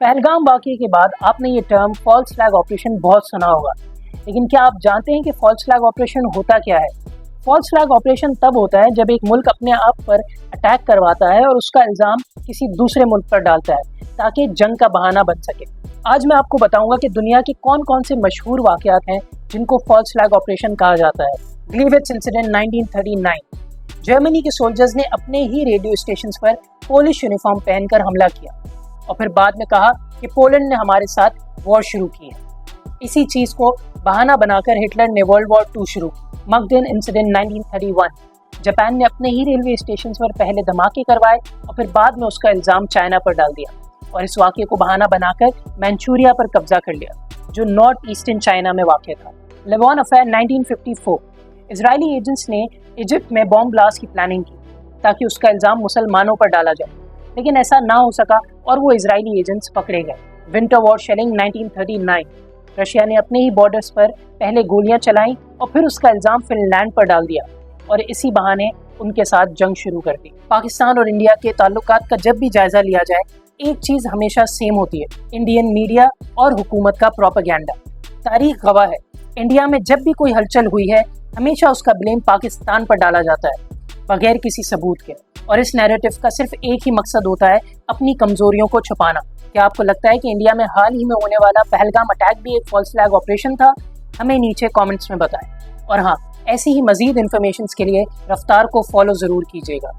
पहलगाम वाक़ये के बाद आपने ये टर्म फॉल्स फ्लैग ऑपरेशन बहुत सुना होगा, लेकिन क्या आप जानते हैं कि फॉल्स फ्लैग ऑपरेशन होता क्या है? फॉल्स फ्लैग ऑपरेशन तब होता है जब एक मुल्क अपने आप पर अटैक करवाता है और उसका इल्ज़ाम किसी दूसरे मुल्क पर डालता है ताकि जंग का बहाना बन सके। आज मैं आपको बताऊंगा कि दुनिया के कौन कौन से मशहूर वाक़यात हैं जिनको फॉल्स फ्लैग ऑपरेशन कहा जाता है। ग्लीविट्स इंसिडेंट 1939, जर्मनी के सोल्जर्स ने अपने ही रेडियो स्टेशन पर पोलिश यूनिफॉर्म पहनकर हमला किया और फिर बाद में कहा कि पोलैंड ने हमारे साथ वॉर शुरू की है। इसी चीज़ को बहाना बनाकर हिटलर ने वर्ल्ड वॉर 2 शुरू की। मकडेन इंसिडेंट 1931, जापान ने अपने ही रेलवे स्टेशन पर पहले धमाके करवाए और फिर बाद में उसका इल्ज़ाम चाइना पर डाल दिया और इस वाक़ये को बहाना बनाकर मैनचूरिया पर कब्जा कर लिया, जो नॉर्थ ईस्टर्न चाइना में वाक़ था। लेवान अफेयर 1954, इजरायली एजेंट्स ने इजिप्ट में बॉम्ब ब्लास्ट की प्लानिंग की ताकि उसका इल्ज़ाम मुसलमानों पर डाला जाए, लेकिन ऐसा ना हो सका और वो इजरायली एजेंट्स पकड़े गए। विंटर वॉर शेलिंग 1939, रशिया ने अपने ही बॉर्डर्स पर पहले गोलियां चलाई और फिर उसका इल्ज़ाम फिनलैंड पर डाल दिया और इसी बहाने उनके साथ जंग शुरू कर दी। पाकिस्तान और इंडिया के ताल्लुकात का जब भी जायजा लिया जाए, एक चीज़ हमेशा सेम होती है, इंडियन मीडिया और हुकूमत का प्रोपेगेंडा। तारीख गवाह है, इंडिया में जब भी कोई हलचल हुई है, हमेशा उसका ब्लेम पाकिस्तान पर डाला जाता है बगैर किसी सबूत के, और इस नैरेटिव का सिर्फ एक ही मकसद होता है, अपनी कमजोरियों को छुपाना। क्या आपको लगता है कि इंडिया में हाल ही में होने वाला पहलगाम अटैक भी एक फॉल्स फ्लैग ऑपरेशन था? हमें नीचे कमेंट्स में बताएं। और हाँ, ऐसी ही मजीद इन्फॉर्मेशन के लिए रफ्तार को फॉलो ज़रूर कीजिएगा।